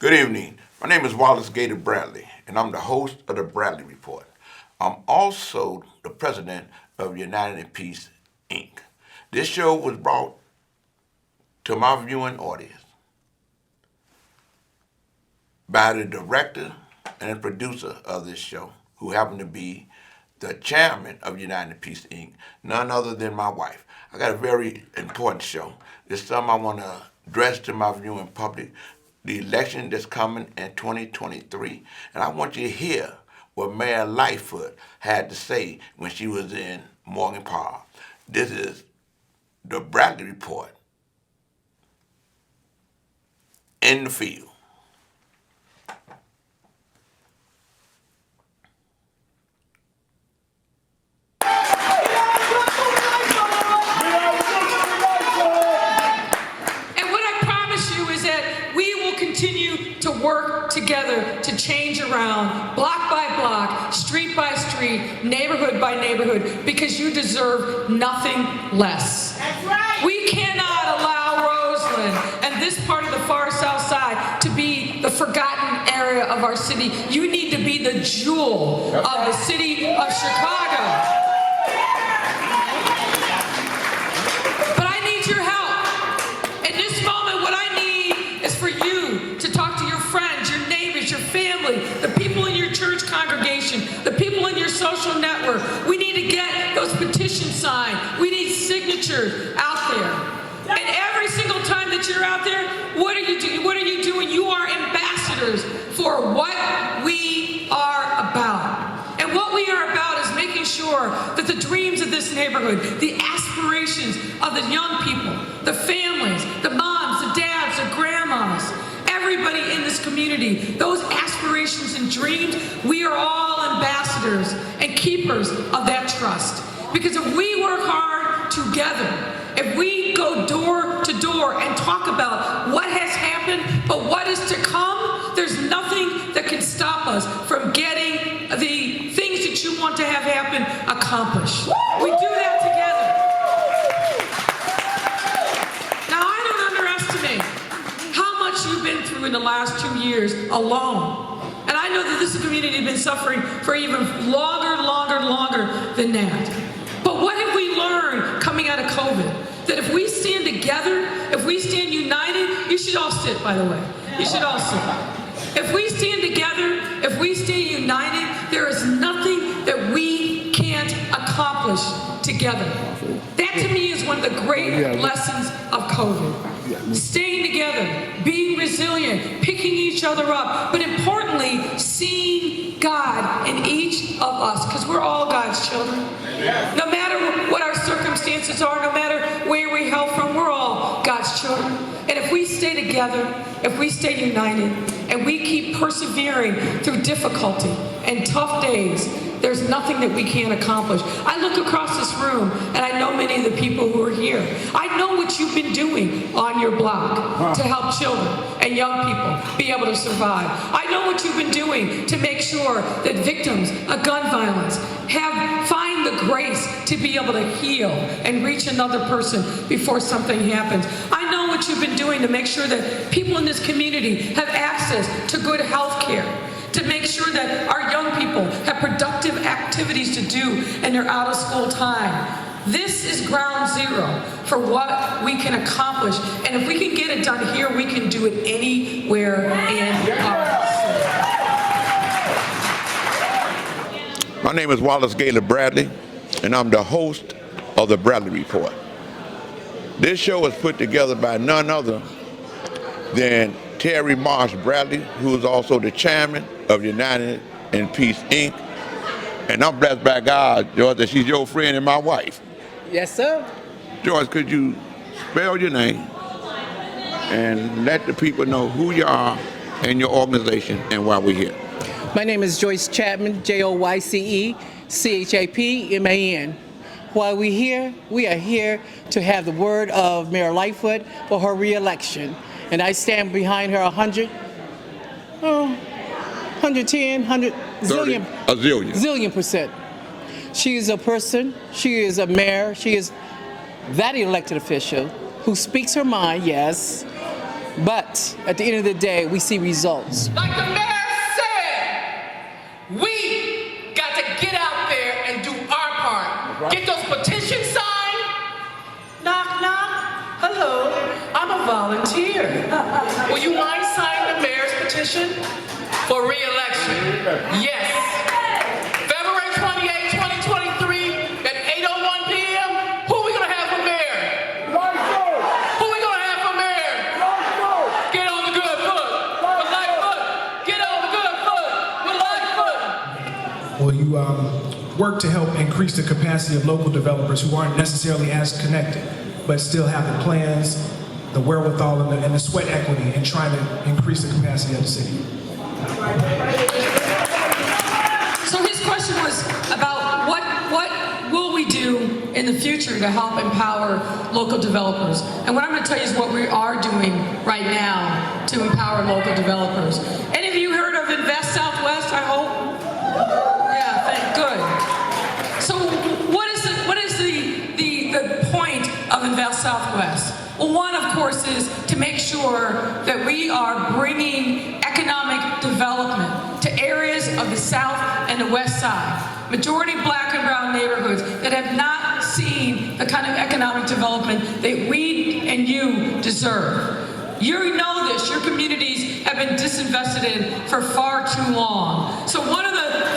Good evening. My name is Wallace Gator Bradley, and I'm the host of the Bradley Report. I'm also the president of United in Peace, Inc. This show was brought to my viewing audience by the director and producer of this show, who happened to be the chairman of United in Peace, Inc., none other than my wife. I got a very important show. This something I want to address to my viewing public, the election that's coming in 2023. And I want you to hear what Mayor Lightfoot had to say when she was in Morgan Park. This is the Bradley Report in the field. To work together to change around, block by block, street by street, neighborhood by neighborhood, because you deserve nothing less. That's right. We cannot allow Roseland and this part of the far south side to be the forgotten area of our city. You need to be the jewel of the city of Chicago. But I need your help. In this moment, what I need is for you to talk to your friends, your neighbors, your family, the people in your church congregation, the people in your social network. We need to get those petitions signed. We need signatures out there. And every single time that you're out there, what are you doing? What are you doing? You are ambassadors for what we are about. And what we are about is making sure that the dreams of this neighborhood, the aspirations of the young people, the families, the moms, the dads, the grandmas, everybody in this community, those aspirations and dreams, we are all ambassadors and keepers of that trust. Because if we work hard together, if we go door to door and talk about what has happened, but what is to come, there's nothing that can stop us from getting the things that you want to have happen accomplished. We do that together. Now, I don't underestimate how much you've been through in the last 2 years alone. And I know that this community has been suffering for even longer than that. But what have we learned coming out of COVID? That if we stand together, if we stand united, you should all sit, by the way. You should all sit. If we stand together, if we stay united, there is nothing that we can't accomplish together. That to me is one of the great lessons of COVID. Staying together, being resilient, picking each other up, but importantly, seeing God in each of us, because we're all God's children. No matter what our circumstances are, no matter where we hail from, we're all God's children. And if we stay together, if we stay united, and we keep persevering through difficulty and tough days, there's nothing that we can't accomplish. I look across this room, and I know many of the people who are here. I know what you've been doing on your block to help children and young people be able to survive. I know what you've been doing to make sure that victims of gun violence find the grace to be able to heal and reach another person before something happens. I know what you've been doing to make sure that people in this community have access to good health care, to make sure that our young people have productive activities to do in their out of school time. This is ground zero for what we can accomplish. And if we can get it done here, we can do it anywhere in our city. My name is Wallace Gator Bradley, and I'm the host of the Bradley Report. This show was put together by none other than Terry Marsh Bradley, who is also the chairman of United in Peace, Inc. And I'm blessed by God, George, that she's your friend and my wife. Yes, sir. George, could you spell your name and let the people know who you are and your organization and why we're here? My name is Joyce Chapman, Joyce Chapman. While we're here, we are here to have the word of Mayor Lightfoot for her re-election. And I stand behind her 100, 110, 100, 30, zillion percent. She is a person, she is a mayor, she is that elected official who speaks her mind, yes, But at the end of the day, we see results. Like the mayor said, we got to get out there and do our part. Get those petitions signed. Knock, knock. Hello, I'm a volunteer. Will you mind signing the mayor's petition for re-election? Yes. February 28, 2023 at 8:01 p.m. Who are we going to have for mayor? Who are we going to have for mayor? Get on the good foot. With light foot. Get on the good foot. With light foot. Well, you work to help increase the capacity of local developers who aren't necessarily as connected, but still have the plans, the wherewithal, and the sweat equity in trying to increase the capacity of the city. So his question was about what will we do in the future to help empower local developers? And what I'm going to tell you is what we are doing right now to empower local developers. Any of you heard of Invest Southwest, I hope? Yeah, good. So what is the point of Invest Southwest? Well, one, of course, is to make sure that we are bringing economic development to areas of the South and the West Side, majority black and brown neighborhoods that have not seen the kind of economic development that we and you deserve. You know this, your communities have been disinvested in for far too long. So one of the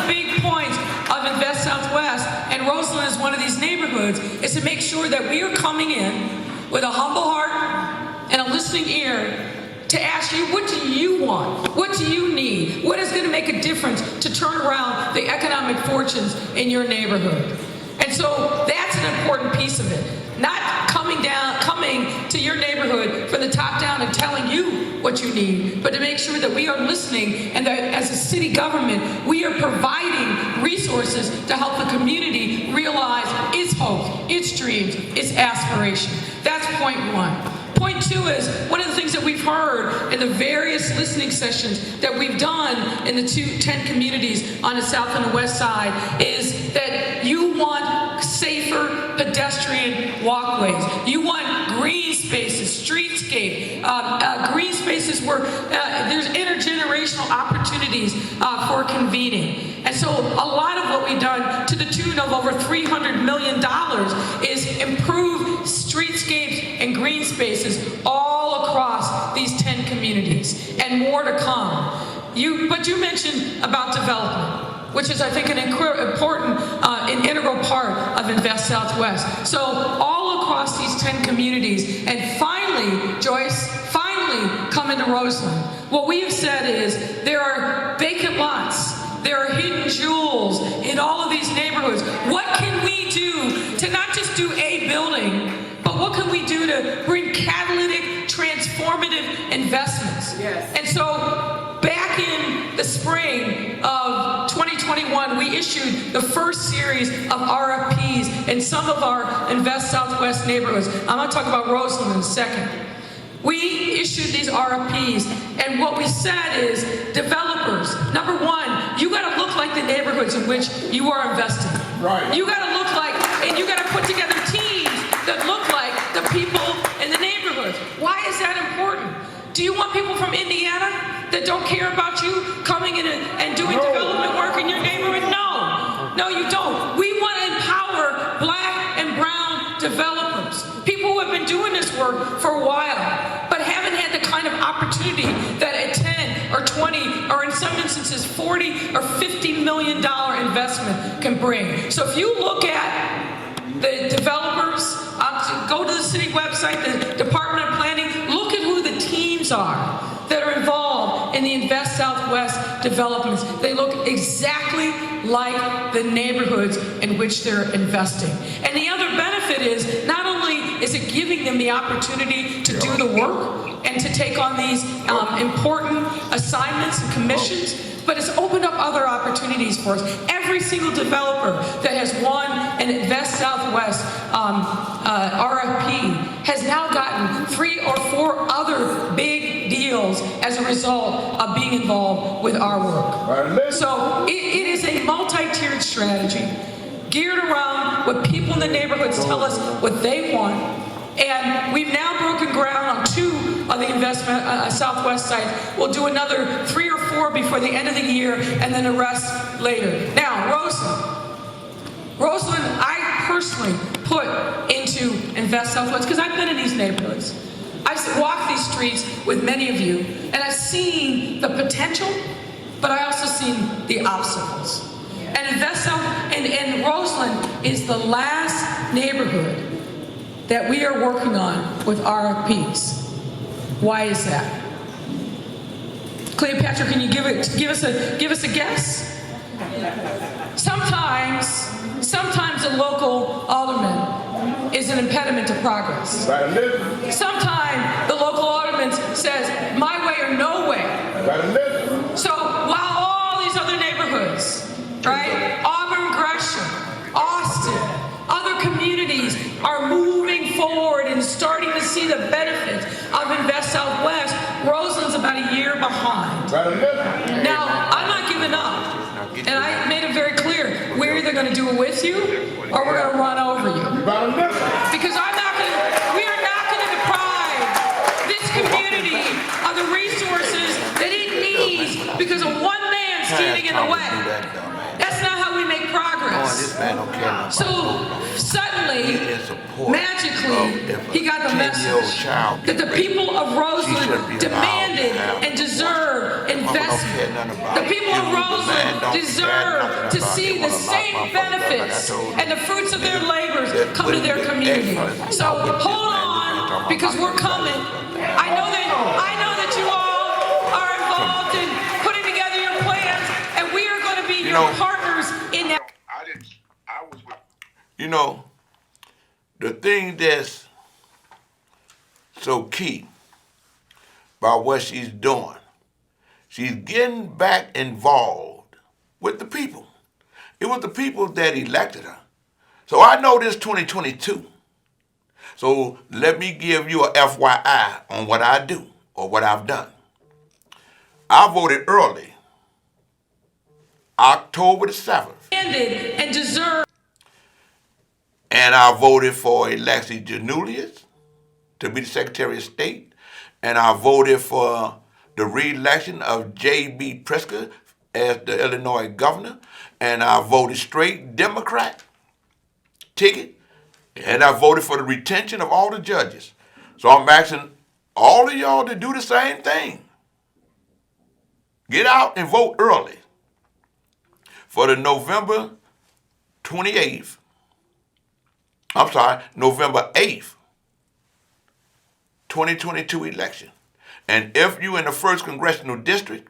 big points of Invest Southwest, and Roseland is one of these neighborhoods, is to make sure that we are coming in with a humble heart and a listening ear to ask you, what do you want? What do you need? What is going to make a difference to turn around the economic fortunes in your neighborhood? And so that's an important piece of it. Not coming to your neighborhood from the top down and telling you what you need, but to make sure that we are listening and that as a city government, we are providing resources to help the community realize its hopes, its dreams, its aspirations. That's point one. Point two is, one of the things that we've heard in the various listening sessions that we've done in the 10 communities on the South and the West Side is that you want safer pedestrian walkways. You want green spaces, streetscape, green spaces where there's intergenerational opportunities for convening. And so a lot of what we've done, to the tune of over $300 million, is improve streetscapes and green spaces all across these 10 communities, and more to come. But you mentioned about development, which is, I think, an important and integral part of Invest Southwest. So all across these 10 communities, and finally, Joyce, come into Roseland. What we have said is there are vacant lots, there are hidden jewels in all of these neighborhoods. What can we do to not just do a building, but what can we do to bring catalytic, transformative investments? Yes. And so back in the spring of 2021, we issued the first series of RFPs in some of our Invest Southwest neighborhoods. I'm going to talk about Roseland in a second. We issued these RFPs, and what we said is, developers, number one, you got to look like the neighborhoods in which you are investing. Right. You got to look like, and you got to put together teams that look like the people in the neighborhoods. Why is that important? Do you want people from Indiana that don't care about you coming in and doing development work in your neighborhood? No, you don't. We want to empower black and brown developers, people who have been doing this work for a while, but haven't had the kind of opportunity that a 10 or 20 or in some instances $40 or $50 million investment can bring. So if you look at the developers, go to the city website, the Department of Planning, look at who the teams are that are involved in the Invest Southwest developments. They look exactly like the neighborhoods in which they're investing. And the other benefit is, not only is it giving them the opportunity to do the work and to take on these important assignments and commissions, but it's opened up other opportunities for us. Every single developer that has won an Invest Southwest RFP has now gotten 3 or 4 other big deals as a result of being involved with our work. So it is a multi-tiered strategy geared around what people in the neighborhoods tell us what they want. And we've now broken ground on 2 of the investment Southwest site. We'll do another 3 or 4 before the end of the year, and then the rest later. Now, Roseland, I personally put into Invest Southwest because I've been in these neighborhoods. I've walked these streets with many of you, and I've seen the potential, but I also seen the obstacles. And Invest South and Roseland is the last neighborhood that we are working on with RFPs. Why is that? Cleopatra, can you give us a guess? Sometimes a local alderman is an impediment to progress. Sometimes the local alderman says, my way or no way. So while all these other neighborhoods, right, Auburn, Gresham, Austin, other communities are moving forward and starting to see the benefits of Invest Southwest, Roseland's about a year behind. Now, I'm not giving up. And I made it very clear, we're either going to do it with you or we're going to run over you. Because we are not going to deprive this community of the resources that it needs because of one man standing in the way. That's not how we make progress. So suddenly, magically, he got the message that the people of Roseland demanded and deserve investment. The people of Roseland deserve to see the same benefits and the fruits of their labors come to their community. So hold on, because we're coming. I know that you all are involved in putting together your plans, and we are going to be your partners in that. You know, the thing that's so key about what she's doing, she's getting back involved with the people. It was the people that elected her. So I know this 2022. So let me give you a FYI on what I do or what I've done. I voted early, October the 7th. And deserve. And I voted for Alexi Janulius to be the Secretary of State. And I voted for the re-election of J.B. Pritzker as the Illinois governor. And I voted straight Democrat ticket. And I voted for the retention of all the judges. So I'm asking all of y'all to do the same thing. Get out and vote early for the November 8th, November 8th, 2022 election. And if you in the 1st Congressional District,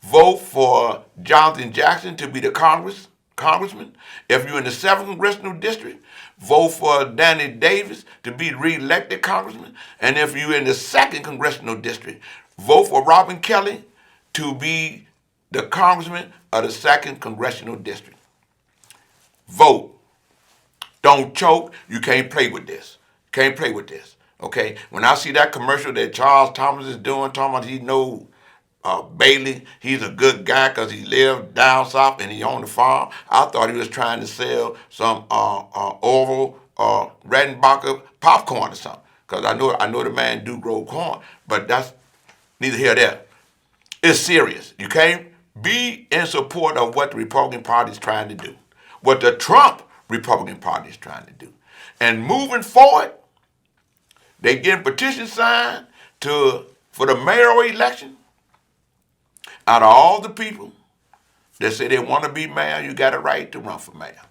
vote for Jonathan Jackson to be the congressman. If you're in the 7th Congressional District, vote for Danny Davis to be re-elected congressman. And if you're in the 2nd Congressional District, vote for Robin Kelly to be the congressman of the 2nd Congressional District. Vote. Don't choke. You can't play with this. Can't play with this. Okay? When I see that commercial that Charles Thomas is doing, talking about he knows Bailey, he's a good guy because he lived down south and he owned a farm. I thought he was trying to sell some Orville Redenbacher popcorn or something. Because I know the man do grow corn, but that's neither here nor there. It's serious. You can't be in support of what the Republican Party is trying to do, what the Trump Republican Party is trying to do. And moving forward, they get petition signed for the mayoral election. Out of all the people that say they want to be mayor, you got a right to run for mayor.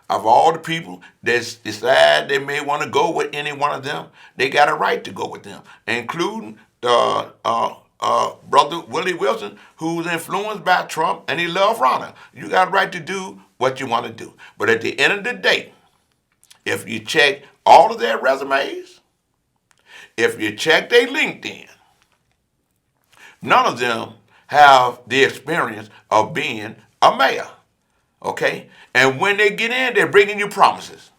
Of all the people that decide they may want to go with any one of them, they got a right to go with them, including the brother Willie Wilson, who's influenced by Trump and he loves Ronna. You got a right to do what you want to do. But at the end of the day, if you check all of their resumes, if you check their LinkedIn, none of them have the experience of being a mayor, okay? And when they get in, they're bringing you promises.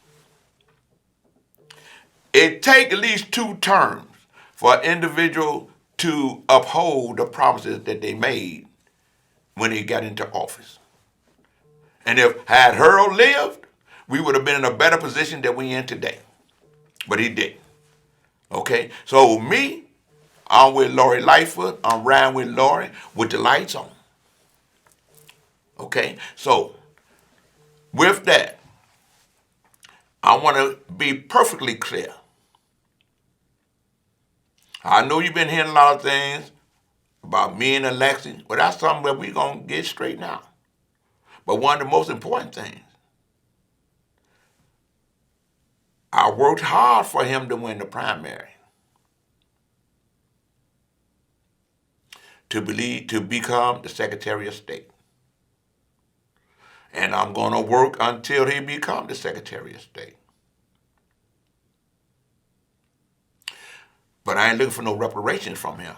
It takes at least 2 terms for an individual to uphold the promises that they made when they got into office. And if had Harold lived, we would have been in a better position than we in today. But he didn't. Okay? So me, I'm with Lori Lightfoot. I'm riding with Lori with the lights on. Okay? So, with that, I want to be perfectly clear. I know you've been hearing a lot of things about me and Alexis, but that's something that we're going to get straightened out. But one of the most important things, I worked hard for him to win the primary. To become the Secretary of State. And I'm going to work until he becomes the Secretary of State. But I ain't looking for no reparations from him.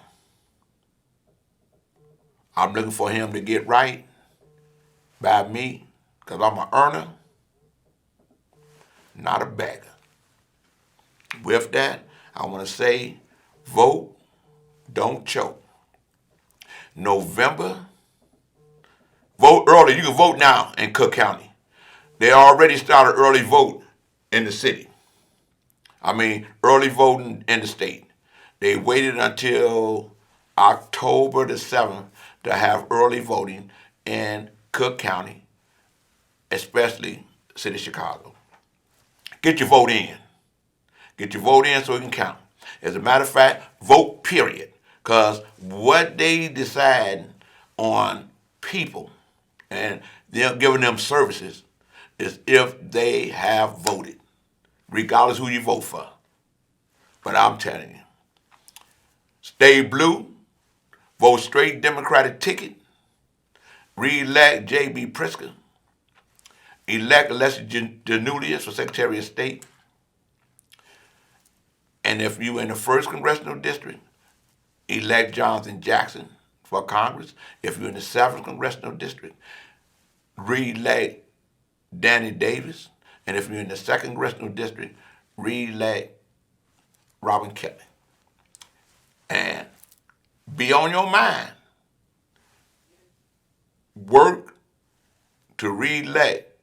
I'm looking for him to get right by me, because I'm an earner, not a beggar. With that, I want to say, vote, don't choke. November, vote early. You can vote now in Cook County. They already started early vote in the city. I mean, early voting in the state. They waited until October the 7th to have early voting in Cook County, especially the city of Chicago. Get your vote in. Get your vote in so it can count. As a matter of fact, vote period. Because what they decide on people and they're giving them services is if they have voted, regardless who you vote for. But I'm telling you, stay blue, vote straight Democratic ticket, re-elect J.B. Pritzker, elect Alexis Danulius for Secretary of State, and if you're in the 1st Congressional District, elect Jonathan Jackson for Congress. If you're in the 7th Congressional District, re-elect Danny Davis. And if you're in the 2nd Congressional District, re-elect Robin Kelly. And be on your mind. Work to re-elect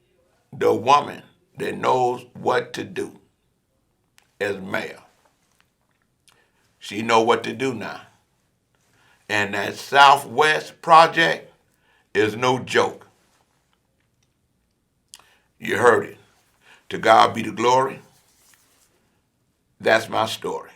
the woman that knows what to do as mayor. She know what to do now. And that Southwest project is no joke. You heard it. To God be the glory. That's my story.